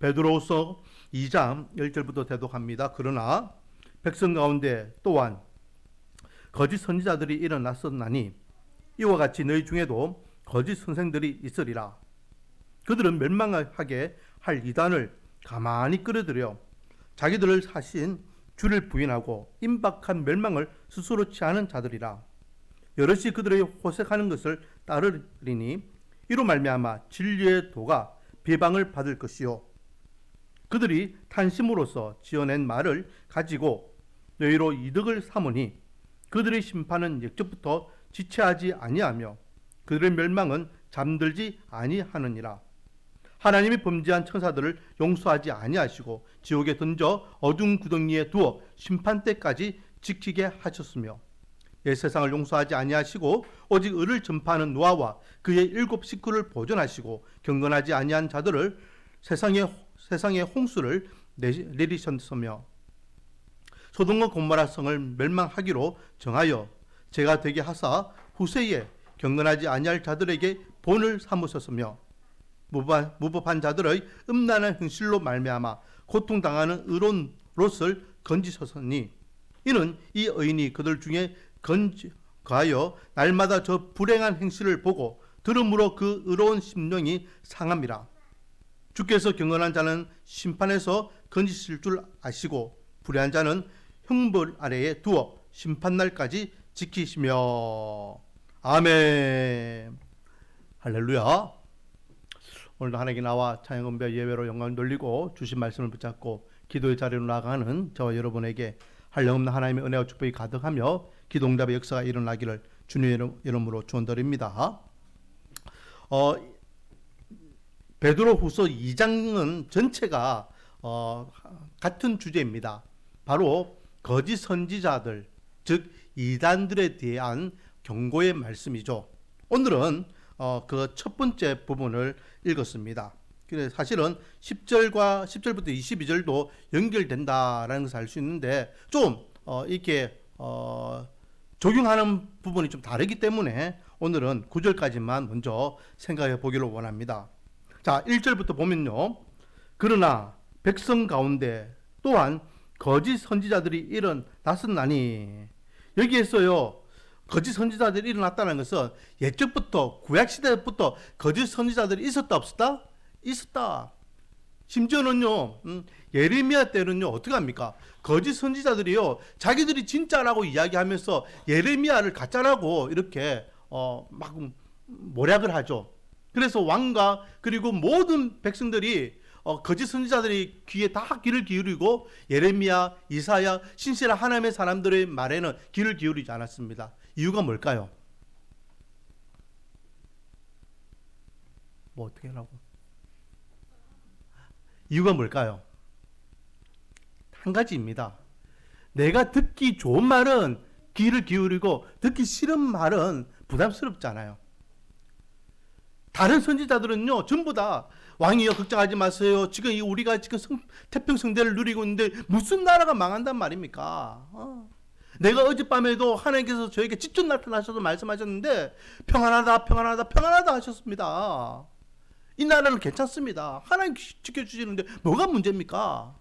베드로후서 2장 1절부터 대독합니다. 그러나 백성 가운데 또한 거짓 선지자들이 일어났었나니 이와 같이 너희 중에도 거짓 선생들이 있으리라. 그들은 멸망하게 할 이단을 가만히 끌어들여 자기들을 사신 주를 부인하고 임박한 멸망을 스스로 취하는 자들이라. 여럿이 그들의 호색하는 것을 따르리니 이로 말미암아 진리의 도가 비방을 받을 것이요 그들이 탄심으로써 지어낸 말을 가지고 너희로 이득을 삼으니 그들의 심판은 역적부터 지체하지 아니하며 그들의 멸망은 잠들지 아니하느니라. 하나님이 범죄한 천사들을 용서하지 아니하시고 지옥에 던져 어두운 구덩이에 두어 심판 때까지 지키게 하셨으며 옛 세상을 용서하지 아니하시고 오직 의를 전파하는 노아와 그의 7 식구를 보존하시고 경건하지 아니한 자들을 세상에 홍수를 내리셨으며 소돔과 고모라 성을 멸망하기로 정하여 죄가 되게 하사 후세에 경건하지 아니할 자들에게 본을 삼으셨으며 무법한 자들의 음란한 행실로 말미암아 고통당하는 의로운 롯을 건지셨으니 이는 이 의인이 그들 중에 건지하여 날마다 저 불행한 행실을 보고 들음으로 그 의로운 심령이 상함이라. 주께서 경건한 자는 심판에서 건지실 줄 아시고 불의한 자는 형벌 아래에 두어 심판날까지 지키시며. 아멘. 할렐루야. 오늘도 하나님께 나와 찬양음배 예배로 영광을 돌리고 주신 말씀을 붙잡고 기도의 자리로 나아가는 저와 여러분에게 한량없는 하나님의 은혜와 축복이 가득하며 기도응답의 역사가 일어나기를 주님의 이름으로 축원드립니다. 베드로후서 2장은 전체가 같은 주제입니다. 바로 거짓 선지자들, 즉 이단들에 대한 경고의 말씀이죠. 오늘은 그 첫 번째 부분을 읽었습니다. 그래서 사실은 10절부터 22절도 연결된다라는 것을 알 수 있는데 좀 이렇게 적용하는 부분이 좀 다르기 때문에 오늘은 9절까지만 먼저 생각해 보기를 원합니다. 자, 1절부터 보면요. 그러나 백성 가운데 또한 거짓 선지자들이 일어났었나니, 여기에서요 거짓 선지자들이 일어났다는 것은 옛적부터 구약시대부터 거짓 선지자들이 있었다 없었다? 있었다. 심지어는요 예레미야 때는요 어떻게 합니까? 거짓 선지자들이요 자기들이 진짜라고 이야기하면서 예레미야를 가짜라고 이렇게 막 모략을 하죠. 그래서 왕과 그리고 모든 백성들이 거짓 선지자들이 귀에 다 귀를 기울이고 예레미야, 이사야, 신실한 하나님의 사람들의 말에는 귀를 기울이지 않았습니다. 이유가 뭘까요? 뭐 어떻게 하라고? 이유가 뭘까요? 한 가지입니다. 내가 듣기 좋은 말은 귀를 기울이고 듣기 싫은 말은 부담스럽잖아요. 다른 선지자들은요 전부 다 왕이여 걱정하지 마세요. 지금 우리가 지금 태평성대를 누리고 있는데 무슨 나라가 망한단 말입니까? 내가 어젯밤에도 하나님께서 저에게 직접 나타나셔서 말씀하셨는데 평안하다 평안하다 평안하다 하셨습니다. 이 나라는 괜찮습니다. 하나님 지켜주시는데 뭐가 문제입니까?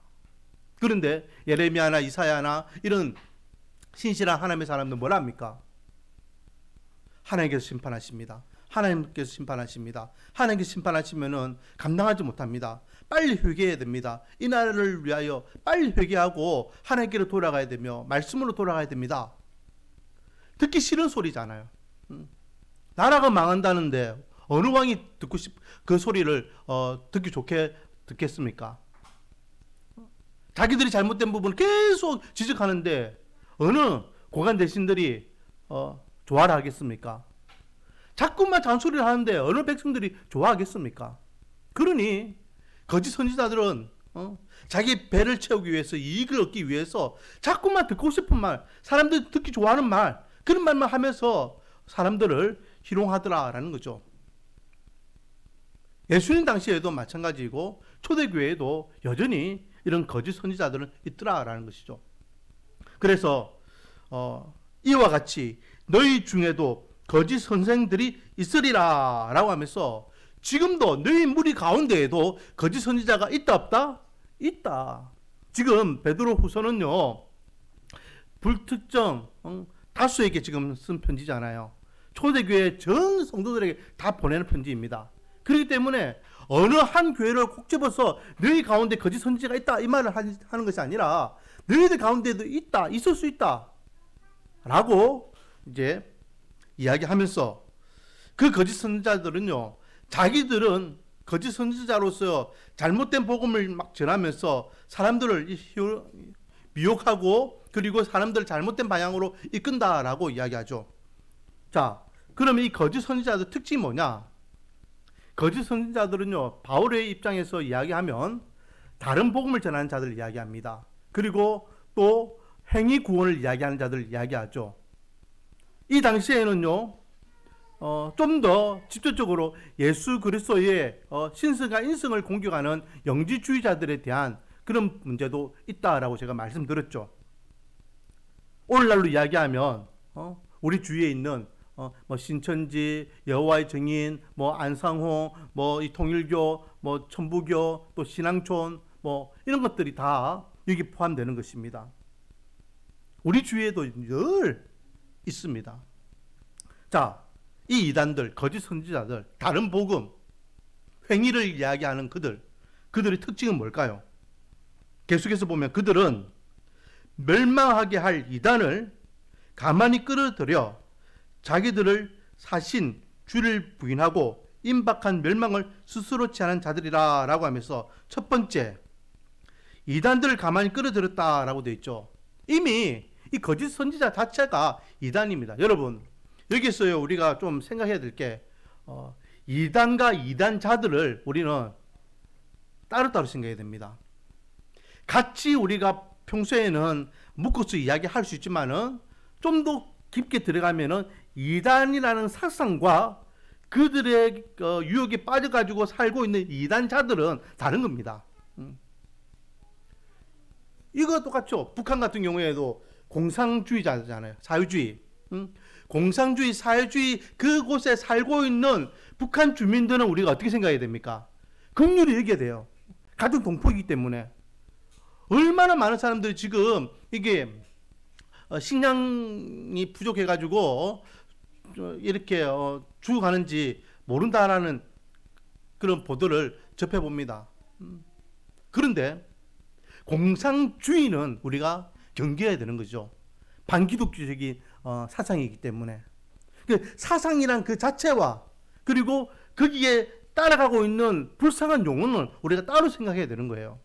그런데 예레미야나 이사야나 이런 신실한 하나님의 사람들 뭐라 합니까? 하나님께서 심판하십니다. 하나님께서 심판하십니다. 하나님께서 심판하시면은 감당하지 못합니다. 빨리 회개해야 됩니다. 이 나라를 위하여 빨리 회개하고 하나님께로 돌아가야 되며 말씀으로 돌아가야 됩니다. 듣기 싫은 소리잖아요. 나라가 망한다는데 어느 왕이 그 소리를 듣기 좋게 듣겠습니까? 자기들이 잘못된 부분을 계속 지적하는데 어느 고관 대신들이 좋아라 하겠습니까? 자꾸만 잔소리를 하는데 어느 백성들이 좋아하겠습니까? 그러니 거짓 선지자들은 자기 배를 채우기 위해서, 이익을 얻기 위해서 자꾸만 듣고 싶은 말, 사람들이 듣기 좋아하는 말, 그런 말만 하면서 사람들을 희롱하더라라는 거죠. 예수님 당시에도 마찬가지고 초대교회에도 여전히 이런 거짓 선지자들은 있더라라는 것이죠. 그래서 이와 같이 너희 중에도 거짓 선생들이 있으리라 라고 하면서 지금도 너희 무리 가운데에도 거짓 선지자가 있다 없다? 있다. 지금 베드로 후서는요, 불특정 다수에게 지금 쓴 편지잖아요. 초대교회 전 성도들에게 다 보내는 편지입니다. 그렇기 때문에 어느 한 교회를 콕 집어서 너희 가운데 거짓 선지자가 있다 이 말을 하는 것이 아니라 너희들 가운데도 있다, 있을 수 있다 라고 이제 이야기하면서 그 거짓 선지자들은요, 자기들은 거짓 선지자로서 잘못된 복음을 막 전하면서 사람들을 미혹하고 그리고 사람들을 잘못된 방향으로 이끈다라고 이야기하죠. 자, 그러면 이 거짓 선지자들 특징이 뭐냐? 거짓 선지자들은요, 바울의 입장에서 이야기하면 다른 복음을 전하는 자들을 이야기합니다. 그리고 또 행위 구원을 이야기하는 자들을 이야기하죠. 이 당시에는요, 좀 더 직접적으로 예수 그리스도의 신성과 인성을 공격하는 영지주의자들에 대한 그런 문제도 있다라고 제가 말씀드렸죠. 오늘날로 이야기하면 우리 주위에 있는 뭐 신천지, 여호와의 증인, 뭐 안상홍, 뭐 이 통일교, 뭐 천부교, 또 신앙촌, 뭐 이런 것들이 다 여기 포함되는 것입니다. 우리 주위에도 늘 있습니다. 자, 이 이단들, 거짓 선지자들, 다른 복음, 행위를 이야기하는 그들의 특징은 뭘까요? 계속해서 보면 그들은 멸망하게 할 이단을 가만히 끌어들여 자기들을 사신, 주를 부인하고 임박한 멸망을 스스로 취하는 자들이라 라고 하면서 첫 번째, 이단들을 가만히 끌어들였다라고 되어 있죠. 이미 이 거짓 선지자 자체가 이단입니다. 여러분, 여기서요 우리가 좀 생각해야 될 게 이단과 이단자들을 우리는 따로따로 생각해야 됩니다. 같이 우리가 평소에는 묶어서 이야기할 수 있지만은 좀 더 깊게 들어가면은 이단이라는 사상과 그들의 유혹에 빠져가지고 살고 있는 이단자들은 다른 겁니다. 이거 똑같죠. 북한 같은 경우에도 공산주의자잖아요. 사회주의. 공산주의, 사회주의 그곳에 살고 있는 북한 주민들은 우리가 어떻게 생각해야 됩니까? 긍휼히 여겨야 돼요. 같은 동포이기 때문에. 얼마나 많은 사람들이 지금 이게 식량이 부족해가지고 이렇게 죽어가는지 모른다라는 그런 보도를 접해봅니다. 그런데 공산주의는 우리가 경계해야 되는 거죠. 반기독교적인 사상이기 때문에. 그 사상이란 그 자체와 그리고 거기에 따라가고 있는 불쌍한 용어는 우리가 따로 생각해야 되는 거예요.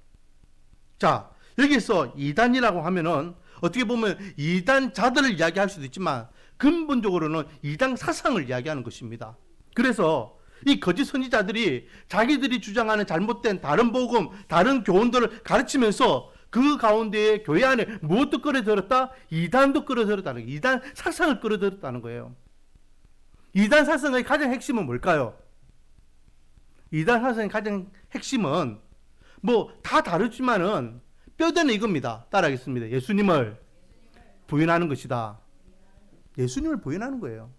자, 여기서 이단이라고 하면은 어떻게 보면 이단자들을 이야기할 수도 있지만 근본적으로는 이단 사상을 이야기하는 것입니다. 그래서 이 거짓 선지자들이 자기들이 주장하는 잘못된 다른 복음, 다른 교훈들을 가르치면서 그 가운데에 교회 안에 무엇도 끌어들였다? 이단도 끌어들였다는 거예요. 이단 사상을 끌어들였다는 거예요. 이단 사상의 가장 핵심은 뭘까요? 이단 사상의 가장 핵심은 뭐 다 다르지만은 뼈대는 이겁니다. 따라하겠습니다. 예수님을 부인하는 것이다. 예수님을 부인하는 거예요.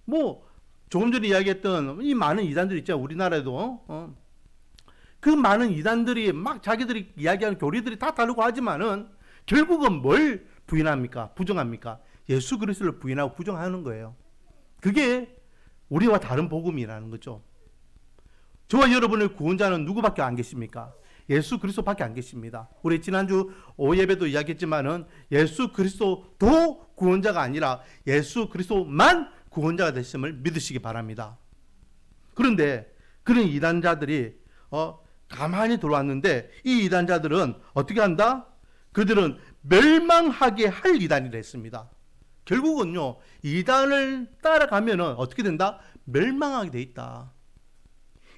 뭐 조금 전에 이야기했던 이 많은 이단들 있잖아요. 우리나라에도 그 많은 이단들이 막 자기들이 이야기하는 교리들이 다 다르고 하지만은 결국은 뭘 부인합니까? 부정합니까? 예수 그리스도를 부인하고 부정하는 거예요. 그게 우리와 다른 복음이라는 거죠. 저와 여러분의 구원자는 누구밖에 안 계십니까? 예수 그리스도밖에 안 계십니다. 우리 지난주 오예배도 이야기했지만은 예수 그리스도도 구원자가 아니라 예수 그리스도만 구원자가 되심을 믿으시기 바랍니다. 그런데 그런 이단자들이 가만히 들어왔는데 이 이단자들은 어떻게 한다? 그들은 멸망하게 할 이단이라 했습니다. 결국은요, 이단을 따라가면은 어떻게 된다? 멸망하게 돼 있다.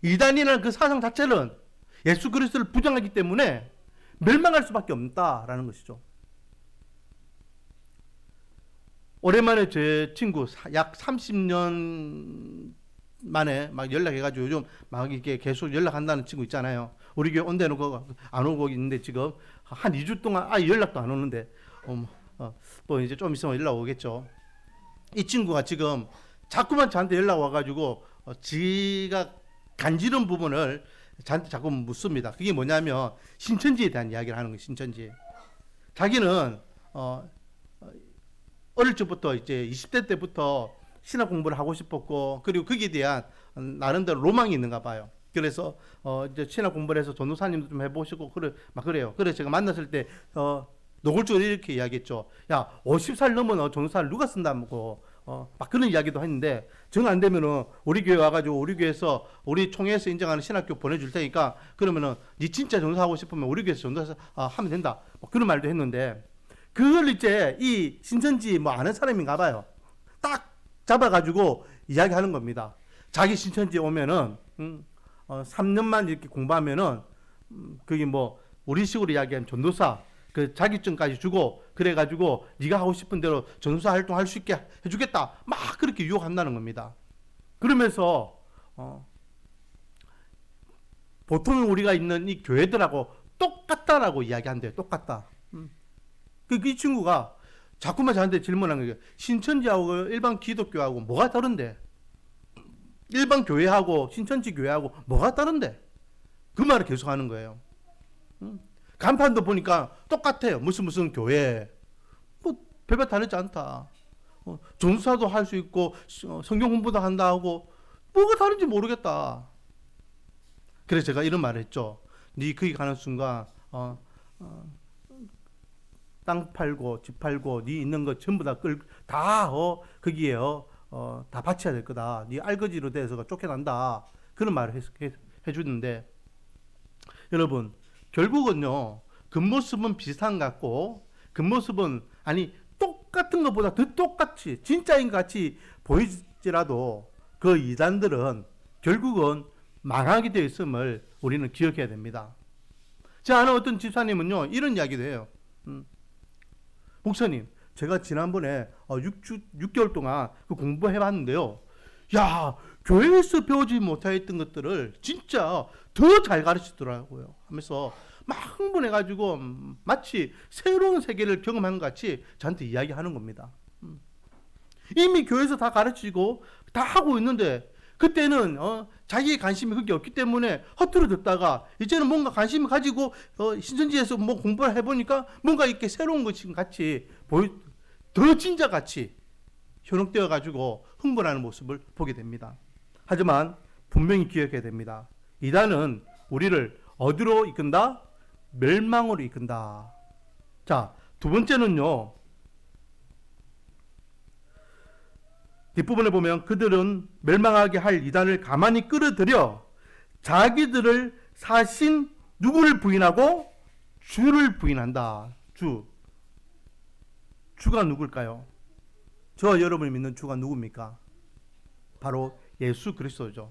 이단이라는 그 사상 자체는 예수 그리스도를 부정하기 때문에 멸망할 수밖에 없다라는 것이죠. 오랜만에 제 친구 약 30년 만에 막 연락해가지고 요즘 막 이렇게 계속 연락한다는 친구 있잖아요. 우리 교회 온대 놓고 안 오고 있는데 지금 한 2주 동안 아예 연락도 안 오는데 또 이제 좀 있으면 연락 오겠죠. 이 친구가 지금 자꾸만 저한테 연락 와가지고 지가 간지러운 부분을 저한테 자꾸 묻습니다. 그게 뭐냐면 신천지에 대한 이야기를 하는 거예요. 신천지. 자기는 어릴 적부터 이제 20대 때부터 신학 공부를 하고 싶었고, 그리고 거기에 대한 나름대로 로망이 있는가 봐요. 그래서 이제 신학 공부를 해서 전도사님도 좀 해보시고 막 그래요. 그래서 제가 만났을 때 노골적으로 이렇게 이야기했죠. 야, 50살 넘은 전도사를 누가 쓴다고 막 그런 이야기도 했는데, 정 안 되면은 우리 교회 와가지고 우리 교회에서 우리 총회에서 인정하는 신학교 보내줄 테니까, 그러면은 니 진짜 전도사 하고 싶으면 우리 교회에서 전도사 하면 된다. 뭐 그런 말도 했는데, 그걸 이제 이 신천지 뭐 아는 사람인가 봐요. 딱 잡아가지고 이야기하는 겁니다. 자기 신천지에 오면은 3년만 이렇게 공부하면은 그게 뭐 우리식으로 이야기하면 전도사 그 자격증까지 주고, 그래가지고 네가 하고 싶은 대로 전도사 활동할 수 있게 해주겠다, 막 그렇게 유혹한다는 겁니다. 그러면서 보통 우리가 있는 이 교회들하고 똑같다라고 이야기한대요. 똑같다. 이 친구가 자꾸만 저한테 질문하는 거예요. 신천지하고 일반 기독교하고 뭐가 다른데? 일반 교회하고 신천지 교회하고 뭐가 다른데? 그 말을 계속 하는 거예요. 간판도 보니까 똑같아요. 무슨 교회. 뭐 별별 다르지 않다. 전도사도 할 수 있고 성경 공부도 한다 하고 뭐가 다른지 모르겠다. 그래서 제가 이런 말을 했죠. 네 거기 가는 순간 땅 팔고 집 팔고 네 있는 거 전부 다 거기에 다 바쳐야 될 거다. 네 알거지로 돼서 쫓겨난다. 그런 말을 해주는데, 여러분 결국은요, 겉모습은 비슷한 것 같고, 겉모습은 똑같은 것보다 더 똑같이 진짜인 것 같이 보이지라도 그 이단들은 결국은 망하게 되어 있음을 우리는 기억해야 됩니다. 제가 아는 어떤 집사님은요 이런 이야기도 해요. 목사님, 제가 지난번에 6개월 동안 그 공부해봤는데요, 야, 교회에서 배우지 못했던 것들을 진짜 더 잘 가르치더라고요 하면서 막 흥분해가지고 마치 새로운 세계를 경험한 것 같이 저한테 이야기하는 겁니다. 이미 교회에서 다 가르치고 다 하고 있는데, 그때는 자기의 관심이 그게 없기 때문에 허투루 듣다가 이제는 뭔가 관심을 가지고 신천지에서 뭐 공부를 해보니까 뭔가 이렇게 새로운 것이 같이 더 진짜 같이 현혹되어 가지고 흥분하는 모습을 보게 됩니다. 하지만 분명히 기억해야 됩니다. 이단은 우리를 어디로 이끈다? 멸망으로 이끈다. 자, 두 번째는요, 뒷부분에 보면 그들은 멸망하게 할 이단을 가만히 끌어들여 자기들을 사신 누구를 부인하고 주를 부인한다. 주가 누굴까요? 저와 여러분이 믿는 주가 누굽니까? 바로 예수 그리스도죠.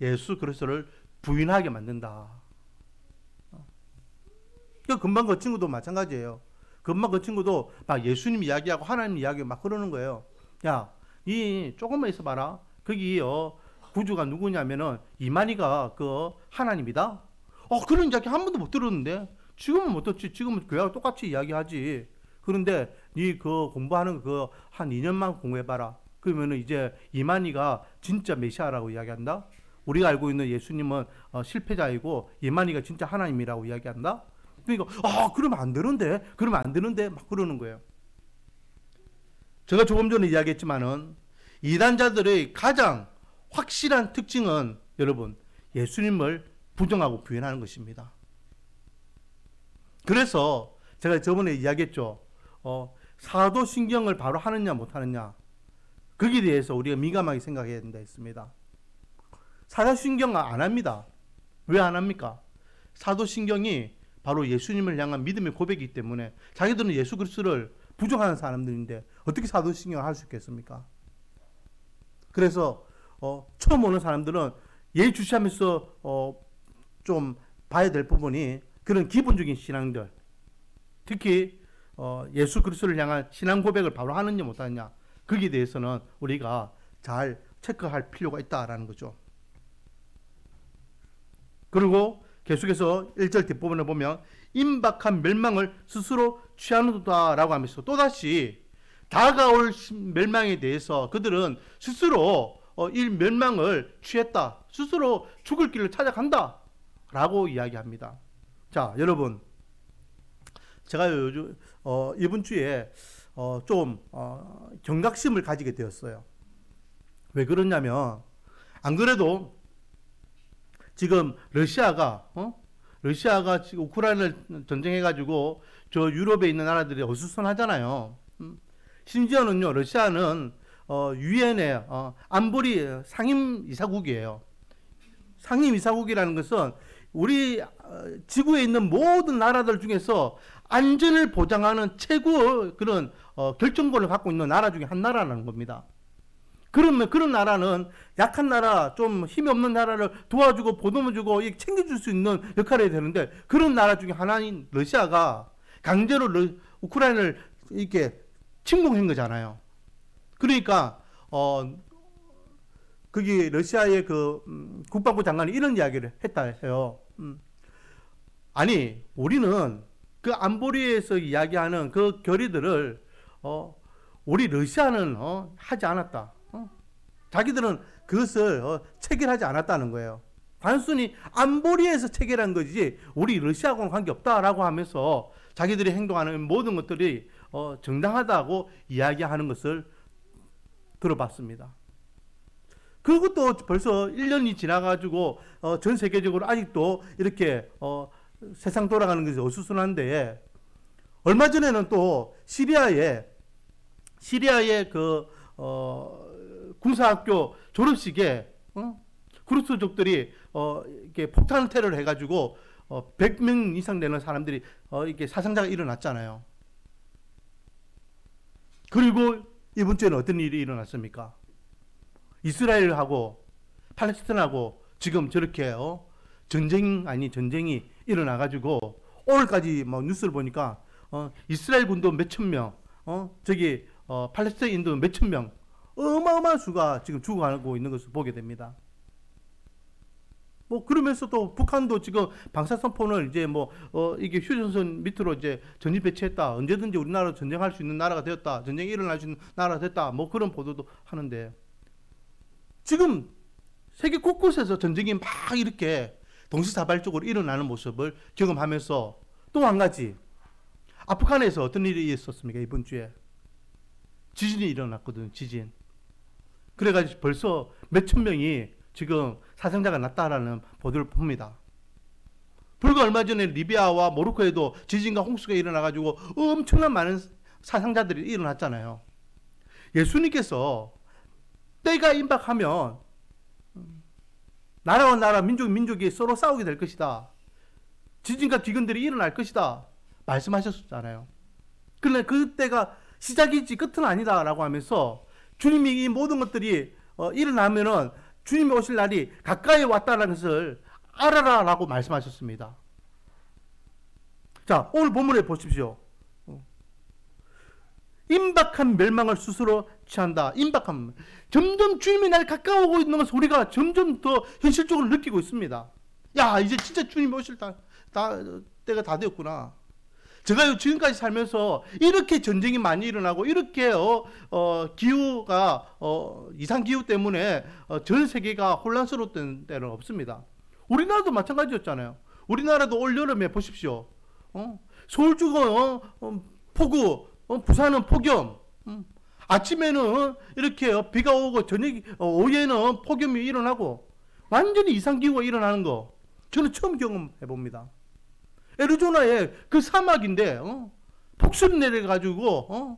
예수 그리스도를 부인하게 만든다. 금방 그 친구도 마찬가지예요. 금방 그 친구도 막 예수님 이야기하고 하나님 이야기하고 막 그러는 거예요. 야, 조금만 있어봐라. 거기 구주가 누구냐면은 이만희가 그 하나님이다. 그런 이야기 한 번도 못 들었는데. 지금은 못 듣지. 지금은 교회하고 똑같이 이야기하지. 그런데 그 공부하는 거 한 2년만 공부해봐라. 그러면은 이제 이만희가 진짜 메시아라고 이야기한다. 우리가 알고 있는 예수님은 실패자이고 이만희가 진짜 하나님이라고 이야기한다. 그러니까 그러면 안 되는데 막 그러는 거예요. 제가 조금 전에 이야기했지만은 이단자들의 가장 확실한 특징은 여러분 예수님을 부정하고 부인하는 것입니다. 그래서 제가 저번에 이야기했죠. 사도신경을 바로 하느냐 못하느냐, 거기에 대해서 우리가 민감하게 생각해야 된다 했습니다. 사도신경 안 합니다. 왜 안 합니까? 사도신경이 바로 예수님을 향한 믿음의 고백이기 때문에. 자기들은 예수 그리스도를 부정하는 사람들인데 어떻게 사도신경을 할 수 있겠습니까? 그래서 처음 오는 사람들은 예의주시하면서 좀 봐야 될 부분이 그런 기본적인 신앙들, 특히 예수 그리스도를 향한 신앙 고백을 바로 하느냐 못하느냐, 거기에 대해서는 우리가 잘 체크할 필요가 있다라는 거죠. 그리고 계속해서 1절 뒷부분을 보면 임박한 멸망을 스스로 취하는도다라고 하면서 또다시 다가올 멸망에 대해서 그들은 스스로 이 멸망을 취했다. 스스로 죽을 길을 찾아간다. 라고 이야기합니다. 자, 여러분. 제가 요즘, 이번 주에 좀 경각심을 가지게 되었어요. 왜 그러냐면, 안 그래도 지금 러시아가 지금 우크라이나를 전쟁해가지고 저 유럽에 있는 나라들이 어수선하잖아요. 심지어는요, 러시아는 유엔의 안보리 상임이사국이에요. 상임이사국이라는 것은 우리 지구에 있는 모든 나라들 중에서 안전을 보장하는 최고 그런 결정권을 갖고 있는 나라 중에 한 나라라는 겁니다. 그러면 그런 나라는 약한 나라, 좀 힘이 없는 나라를 도와주고 보듬어주고 챙겨줄 수 있는 역할을 해야 되는데, 그런 나라 중에 하나인 러시아가 강제로 우크라이나를 이렇게 침공한 거잖아요. 그러니까 거기 러시아의 그 국방부 장관이 이런 이야기를 했다 해요. 아니, 우리는 그 안보리에서 이야기하는 그 결의들을 우리 러시아는 하지 않았다. 자기들은 그것을 체결하지 않았다는 거예요. 단순히 안보리에서 체결한 거지 우리 러시아하고는 관계없다라고 하면서 자기들이 행동하는 모든 것들이 정당하다고 이야기하는 것을 들어봤습니다. 그것도 벌써 1년이 지나가지고 전 세계적으로 아직도 이렇게 세상 돌아가는 것이 어수선한데, 얼마 전에는 또 시리아의 그 군사학교 졸업식에 구르스족들이 이렇게 폭탄 테러를 해가지고 100명 이상 되는 사람들이 이렇게 사상자가 일어났잖아요. 그리고 이번 주에는 어떤 일이 일어났습니까? 이스라엘하고 팔레스타인하고 지금 저렇게 전쟁이 일어나가지고 오늘까지 뭐 뉴스를 보니까 이스라엘 군도 몇천 명, 팔레스타인도 몇천 명, 어마어마한 수가 지금 죽어가고 있는 것을 보게 됩니다. 뭐 그러면서 또 북한도 지금 방사선폰을 이제 이게 휴전선 밑으로 이제 전지 배치했다. 언제든지 우리나라 전쟁할 수 있는 나라가 되었다. 전쟁이 일어날 수 있는 나라가 됐다. 뭐 그런 보도도 하는데, 지금 세계 곳곳에서 전쟁이 막 이렇게 동시다발적으로 일어나는 모습을 경험하면서, 또 한 가지, 아프간에서 어떤 일이 있었습니까? 이번 주에 지진이 일어났거든요. 지진. 그래가지고 벌써 몇천 명이 지금 사상자가 났다라는 보도를 봅니다. 불과 얼마 전에 리비아와 모로코에도 지진과 홍수가 일어나가지고 엄청난 많은 사상자들이 일어났잖아요. 예수님께서 때가 임박하면 나라와 나라, 민족이 서로 싸우게 될 것이다. 지진과 기근들이 일어날 것이다. 말씀하셨잖아요. 그런데 그때가 시작이지 끝은 아니다라고 하면서 주님이 이 모든 것들이 일어나면은 주님이 오실 날이 가까이 왔다는 것을 알아라라고 말씀하셨습니다. 자, 오늘 본문에 보십시오. 임박한 멸망을 스스로 취한다. 임박한, 점점 주님이 날 가까워오고 있는 것을 우리가 점점 더 현실적으로 느끼고 있습니다. 야, 이제 진짜 주님이 오실 때가 다 되었구나. 제가 지금까지 살면서 이렇게 전쟁이 많이 일어나고 이렇게 기후가 이상기후 때문에 전 세계가 혼란스러웠던 때는 없습니다. 우리나라도 마찬가지였잖아요. 우리나라도 올 여름에 보십시오. 서울 쪽은 폭우, 부산은 폭염, 아침에는 이렇게 비가 오고 오후에는 폭염이 일어나고 완전히 이상기후가 일어나는 거 저는 처음 경험해 봅니다. 애리조나에 그 사막인데 폭설이 내려가지고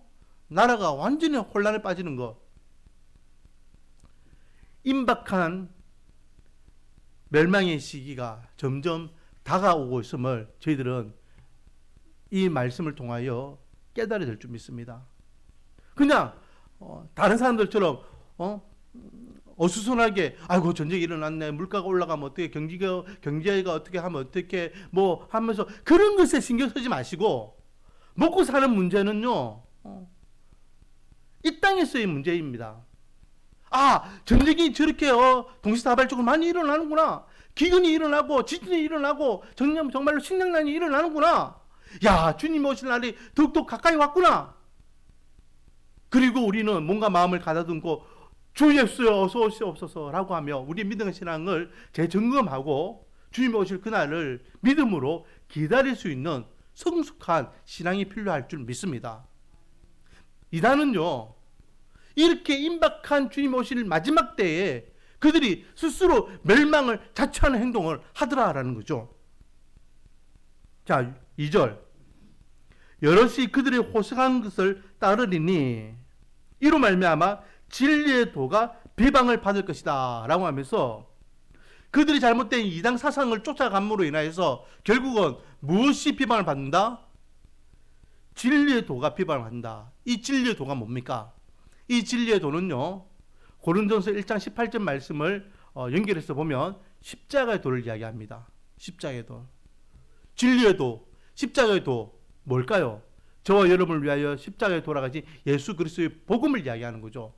나라가 완전히 혼란에 빠지는 거. 임박한 멸망의 시기가 점점 다가오고 있음을 저희들은 이 말씀을 통하여 깨달아야 될 줄 믿습니다. 그냥 다른 사람들처럼 어수선하게 아이고 전쟁이 일어났네, 물가가 올라가면 어떻게, 경제가 어떻게 하면 어떻게 뭐 하면서 그런 것에 신경 쓰지 마시고, 먹고 사는 문제는요 이 땅에서의 문제입니다. 아, 전쟁이 저렇게 동시다발적으로 많이 일어나는구나, 기근이 일어나고 지진이 일어나고 정말로 식량난이 일어나는구나, 야 주님 오실 날이 더욱더 가까이 왔구나. 그리고 우리는 뭔가 마음을 가다듬고 주 예수여 어서 오시옵소서라고 하며 우리의 믿음의 신앙을 재점검하고 주님이 오실 그날을 믿음으로 기다릴 수 있는 성숙한 신앙이 필요할 줄 믿습니다. 이단은요, 이렇게 임박한 주님 오실 마지막 때에 그들이 스스로 멸망을 자처하는 행동을 하더라라는 거죠. 자, 2절. 여럿이 그들의 호색한 것을 따르리니 이로 말미암아 진리의 도가 비방을 받을 것이다 라고 하면서 그들이 잘못된 이단 사상을 쫓아감으로 인하여서 결국은 무엇이 비방을 받는다? 진리의 도가 비방을 받는다. 이 진리의 도가 뭡니까? 이 진리의 도는요, 고린도전서 1장 18절 말씀을 연결해서 보면 십자가의 도를 이야기합니다. 십자가의 도. 진리의 도, 십자가의 도 뭘까요? 저와 여러분을 위하여 십자가에 돌아가신 예수 그리스도의 복음을 이야기하는 거죠.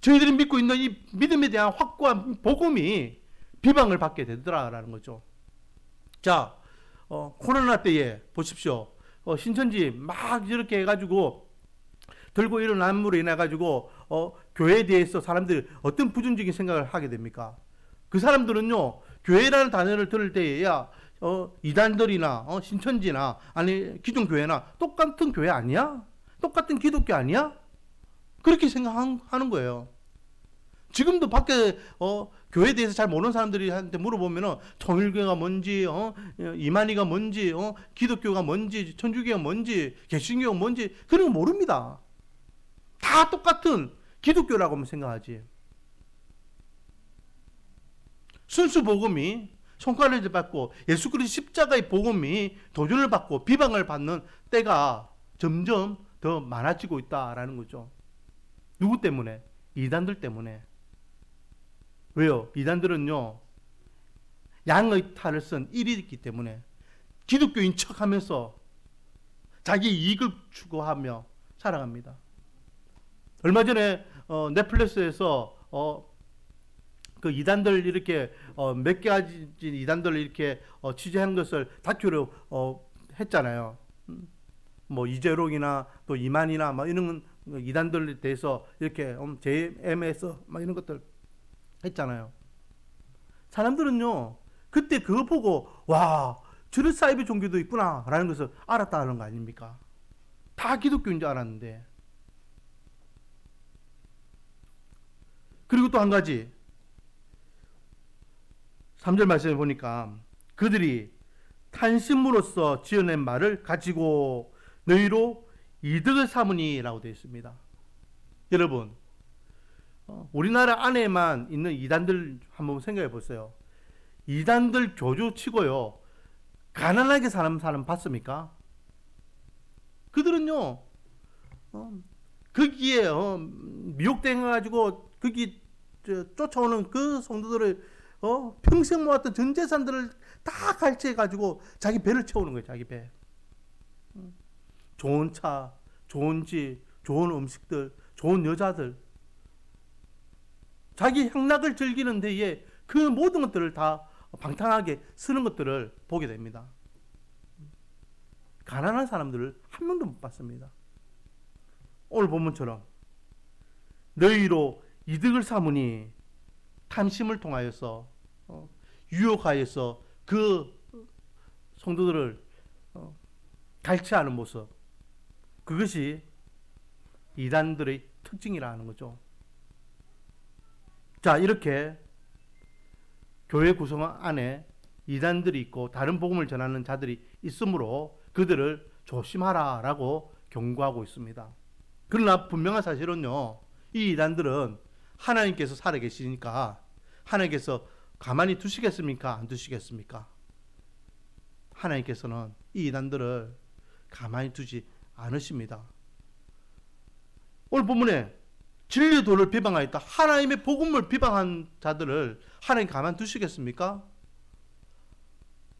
저희들이 믿고 있는 이 믿음에 대한 확고한 복음이 비방을 받게 되더라라는 거죠. 자, 코로나 때에 보십시오. 신천지 막 이렇게 해가지고 들고 일어남으로 인해가지고 교회에 대해서 사람들이 어떤 부정적인 생각을 하게 됩니까? 그 사람들은요, 교회라는 단어를 들을 때에야 이단들이나 신천지나 아니 기존 교회나 똑같은 교회 아니야? 똑같은 기독교 아니야? 그렇게 생각하는 거예요. 지금도 밖에 교회에 대해서 잘 모르는 사람들한테 물어보면은 통일교가 뭔지, 이만희가 뭔지, 기독교가 뭔지, 천주교가 뭔지, 개신교가 뭔지 그런 거 모릅니다. 다 똑같은 기독교라고만 생각하지. 순수 복음이 손가락을 받고 예수 그리스도 십자가의 복음이 도전을 받고 비방을 받는 때가 점점 더 많아지고 있다라는 거죠. 누구 때문에? 이단들 때문에. 왜요? 이단들은요, 양의 탈을 쓴 일이 있기 때문에 기독교인 척하면서 자기 이익을 추구하며 살아갑니다. 얼마 전에 넷플릭스에서 그 이단들 이렇게 몇 가지 이단들 이렇게 취재한 것을 다큐로 했잖아요. 뭐 이재롱이나 또 이만희나 막 이런 이단들에 대해서 이렇게 JM에서 막 이런 것들 했잖아요. 사람들은요, 그때 그거 보고 와, 저런 사이비 종교도 있구나라는 것을 알았다는 거 아닙니까? 다 기독교인 줄 알았는데. 그리고 또 한 가지 3절 말씀에 보니까 그들이 탄심으로써 지어낸 말을 가지고 너희로 이득을 삼으니 라고 되어 있습니다. 여러분, 우리나라 안에만 있는 이단들 한번 생각해 보세요. 이단들 교주치고요, 가난하게 사는 사람 봤습니까? 그들은요, 거기에 미혹당해가지고 거기 쫓아오는 그 성도들을 평생 모았던 전 재산들을 다 갈취해가지고 자기 배를 채우는 거예요. 자기 배. 좋은 차, 좋은 집, 좋은 음식들, 좋은 여자들. 자기 향락을 즐기는 데에 그 모든 것들을 다 방탕하게 쓰는 것들을 보게 됩니다. 가난한 사람들을 한 명도 못 봤습니다. 오늘 본문처럼 너희로 이득을 삼으니 탐심을 통하여서 유혹하여서 그 성도들을 갈취하는 모습, 그것이 이단들의 특징이라는 거죠. 자, 이렇게 교회 구성 안에 이단들이 있고 다른 복음을 전하는 자들이 있으므로 그들을 조심하라라고 경고하고 있습니다. 그러나 분명한 사실은요, 이 이단들은 하나님께서 살아계시니까 하나님께서 가만히 두시겠습니까? 안 두시겠습니까? 하나님께서는 이 이단들을 가만히 두지 않으십니다. 오늘 본문에 진리의 도를 비방하였다. 하나님의 복음을 비방한 자들을 하나님 가만히 두시겠습니까?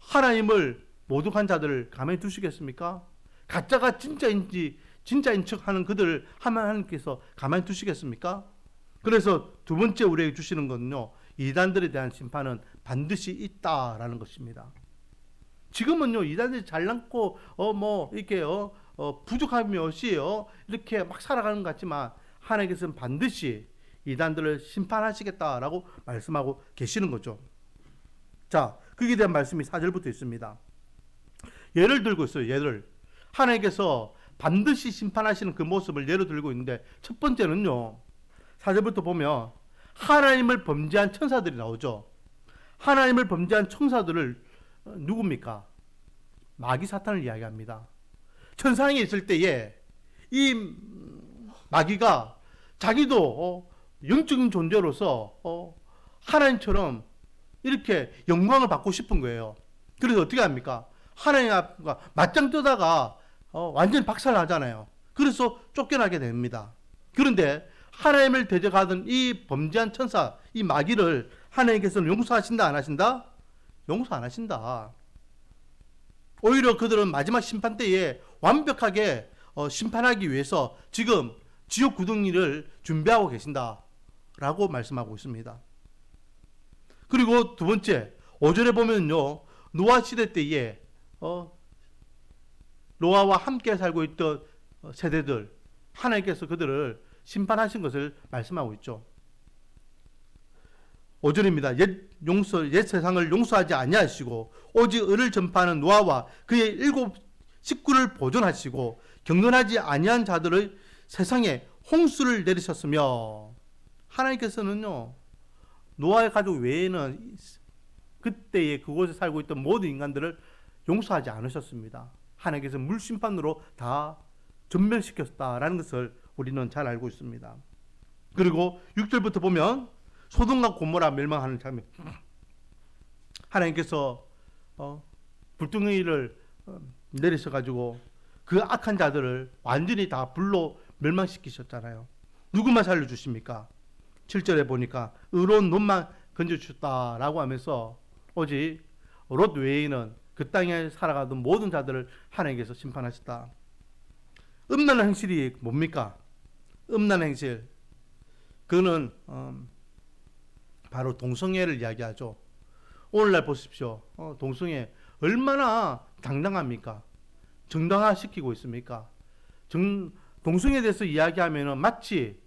하나님을 모독한 자들을 가만히 두시겠습니까? 가짜가 진짜인지 진짜인 척하는 그들을 하나님께서 가만히 두시겠습니까? 그래서 두 번째 우리에게 주시는 것은요, 이단들에 대한 심판은 반드시 있다라는 것입니다. 지금은요, 이단들이 잘났고 뭐 이렇게 부족함이 없이 이렇게 막 살아가는 것 같지만 하나님께서는 반드시 이단들을 심판하시겠다라고 말씀하고 계시는 거죠. 자, 거기에 대한 말씀이 4절부터 있습니다. 예를 들고 있어요. 예를. 하나님께서 반드시 심판하시는 그 모습을 예로 들고 있는데, 첫 번째는요, 4절부터 보면 하나님을 범죄한 천사들이 나오죠. 하나님을 범죄한 천사들을 누굽니까? 마귀 사탄을 이야기합니다. 천상에 있을 때에 이 마귀가 자기도 영적인 존재로서 하나님처럼 이렇게 영광을 받고 싶은 거예요. 그래서 어떻게 합니까? 하나님 앞과 맞짱 뜨다가 완전히 박살나잖아요. 그래서 쫓겨나게 됩니다. 그런데 하나님을 대적하던 이 범죄한 천사, 이 마귀를 하나님께서는 용서하신다, 안 하신다? 용서 안 하신다. 오히려 그들은 마지막 심판 때에 완벽하게 심판하기 위해서 지금 지옥 구덩이를 준비하고 계신다라고 말씀하고 있습니다. 그리고 두 번째, 5절에 보면요, 노아 시대 때에 노아와 함께 살고 있던 세대들, 하나님께서 그들을 심판하신 것을 말씀하고 있죠. 5절입니다. 옛 세상을 용서하지 아니하시고 오직 의를 전파하는 노아와 그의 7 식구를 보존하시고 경건하지 아니한 자들의 세상에 홍수를 내리셨으며, 하나님께서는요, 노아의 가족 외에는 그때의 그곳에 살고 있던 모든 인간들을 용서하지 않으셨습니다. 하나님께서 물심판으로 다 전멸시켰다라는 것을 우리는 잘 알고 있습니다. 그리고 6절부터 보면 소돔과 고모라 멸망하는 장면. 하나님께서 불덩이를 내리셔가지고 그 악한 자들을 완전히 다 불로 멸망시키셨잖아요. 누구만 살려주십니까? 7절에 보니까 의로운 롯만 건져주셨다라고 하면서 오직 롯 외에는 그 땅에 살아가던 모든 자들을 하나님께서 심판하셨다. 음란한 행실이 뭡니까? 음란한 행실, 그거는 바로 동성애를 이야기하죠. 오늘날 보십시오. 동성애 얼마나 당당합니까? 정당화시키고 있습니까? 동성애에 대해서 이야기하면 마치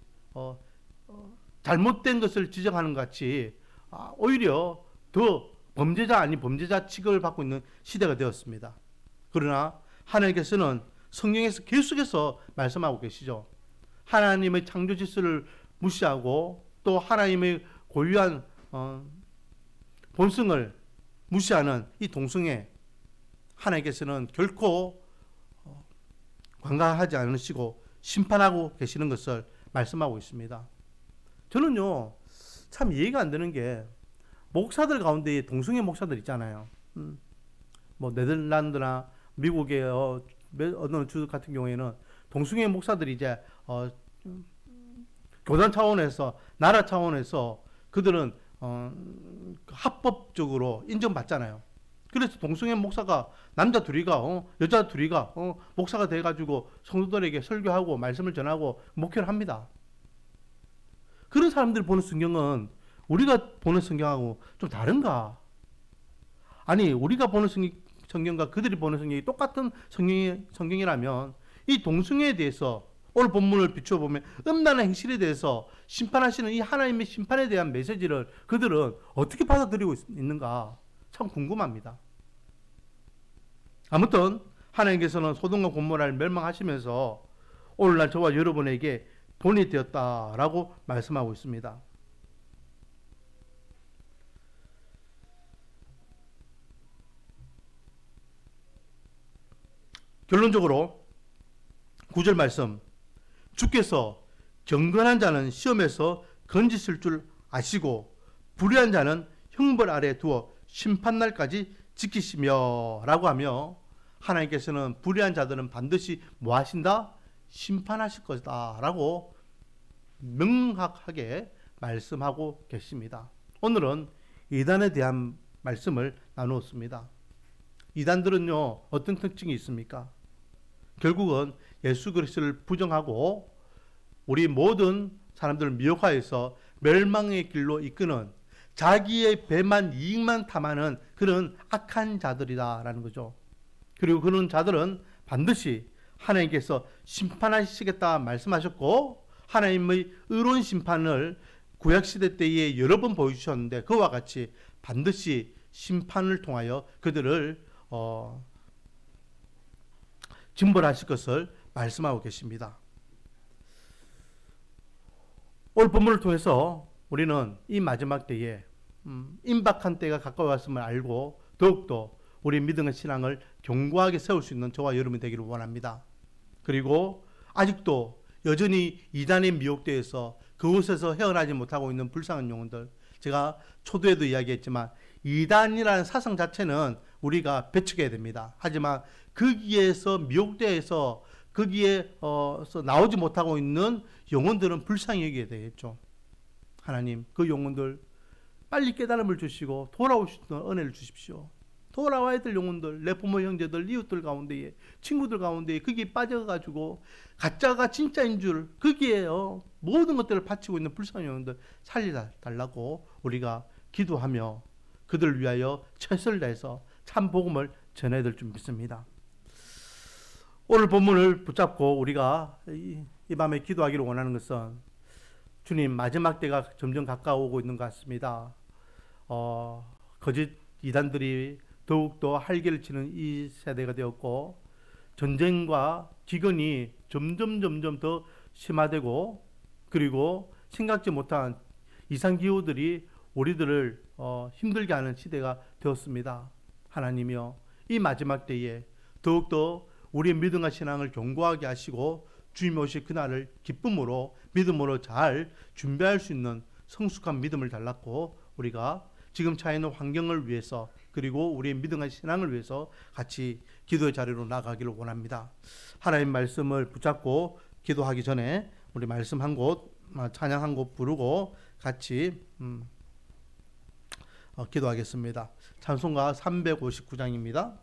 잘못된 것을 지적하는 것 같이 오히려 더 범죄자 아닌 범죄자 취급을 받고 있는 시대가 되었습니다. 그러나 하나님께서는 성경에서 계속해서 말씀하고 계시죠. 하나님의 창조 질서를 무시하고 또 하나님의 고유한 본성을 무시하는 이 동성애, 하나님께서는 결코 관가하지 않으시고 심판하고 계시는 것을 말씀하고 있습니다. 저는요, 참 이해가 안 되는 게, 목사들 가운데 동성애 목사들 있잖아요. 뭐 네덜란드나 미국의 어느 주 같은 경우에는 동성애 목사들이 이제 교단 차원에서, 나라 차원에서 그들은 합법적으로 인정받잖아요. 그래서 동성애 목사가 남자 둘이가 여자 둘이가 목사가 돼가지고 성도들에게 설교하고 말씀을 전하고 목회를 합니다. 그런 사람들 보는 성경은 우리가 보는 성경하고 좀 다른가? 아니, 우리가 보는 성경과 그들이 보는 성경이 똑같은 성경이라면 이 동성애에 대해서 오늘 본문을 비춰보면 음란한 행실에 대해서 심판하시는 이 하나님의 심판에 대한 메시지를 그들은 어떻게 받아들이고 있는가 참 궁금합니다. 아무튼 하나님께서는 소돔과 고모라를 멸망하시면서 오늘날 저와 여러분에게 본이 되었다라고 말씀하고 있습니다. 결론적으로 9절 말씀, 주께서 경건한 자는 시험에서 건지실 줄 아시고 불의한 자는 형벌 아래 두어 심판날까지 지키시며 라고 하며, 하나님께서는 불의한 자들은 반드시 뭐 하신다? 심판하실 것이다 라고 명확하게 말씀하고 계십니다. 오늘은 이단에 대한 말씀을 나누었습니다. 이단들은요, 어떤 특징이 있습니까? 결국은 예수 그리스도를 부정하고 우리 모든 사람들을 미혹하여서 멸망의 길로 이끄는, 자기의 배만 이익만 탐하는 그런 악한 자들이다라는 거죠. 그리고 그런 자들은 반드시 하나님께서 심판하시겠다 말씀하셨고 하나님의 의로운 심판을 구약시대 때에 여러 번 보여주셨는데 그와 같이 반드시 심판을 통하여 그들을 징벌하실 것을 말씀하고 계십니다. 오늘 본문을 통해서 우리는 이 마지막 때에 임박한 때가 가까워왔음을 알고 더욱더 우리 믿음의 신앙을 견고하게 세울 수 있는 저와 여러분이 되기를 원합니다. 그리고 아직도 여전히 이단의 미혹대에서 그곳에서 헤어나지 못하고 있는 불쌍한 영혼들, 제가 초두에도 이야기했지만 이단이라는 사상 자체는 우리가 배척해야 됩니다. 하지만 거기에서 미혹대에서 거기에서 나오지 못하고 있는 영혼들은 불쌍히 여기게 되겠죠. 하나님 그 영혼들 빨리 깨달음을 주시고 돌아올 수 있는 은혜를 주십시오. 돌아와야 될 영혼들, 내 부모 형제들, 이웃들 가운데에, 친구들 가운데에 거기에 빠져가지고 가짜가 진짜인 줄 거기에 모든 것들을 바치고 있는 불쌍한 영혼들 살려달라고 우리가 기도하며 그들을 위하여 최선을 다해서 참 복음을 전해야 될 줄 믿습니다. 오늘 본문을 붙잡고 우리가 이 밤에 기도하기를 원하는 것은 주님 마지막 때가 점점 가까워오고 있는 것 같습니다. 거짓 이단들이 더욱더 활개를 치는 이 세대가 되었고 전쟁과 기근이 점점 더 심화되고 그리고 생각지 못한 이상기후들이 우리들을 힘들게 하는 시대가 되었습니다. 하나님이여 이 마지막 때에 더욱더 우리의 믿음과 신앙을 견고하게 하시고 주님 오실 그날을 기쁨으로 믿음으로 잘 준비할 수 있는 성숙한 믿음을 달랐고 우리가 지금 처해 있는 환경을 위해서 그리고 우리의 믿음과 신앙을 위해서 같이 기도의 자리로 나가기를 원합니다. 하나님 말씀을 붙잡고 기도하기 전에 우리 말씀 한 곳, 찬양 한 곡 부르고 같이 기도하겠습니다. 찬송가 359장입니다.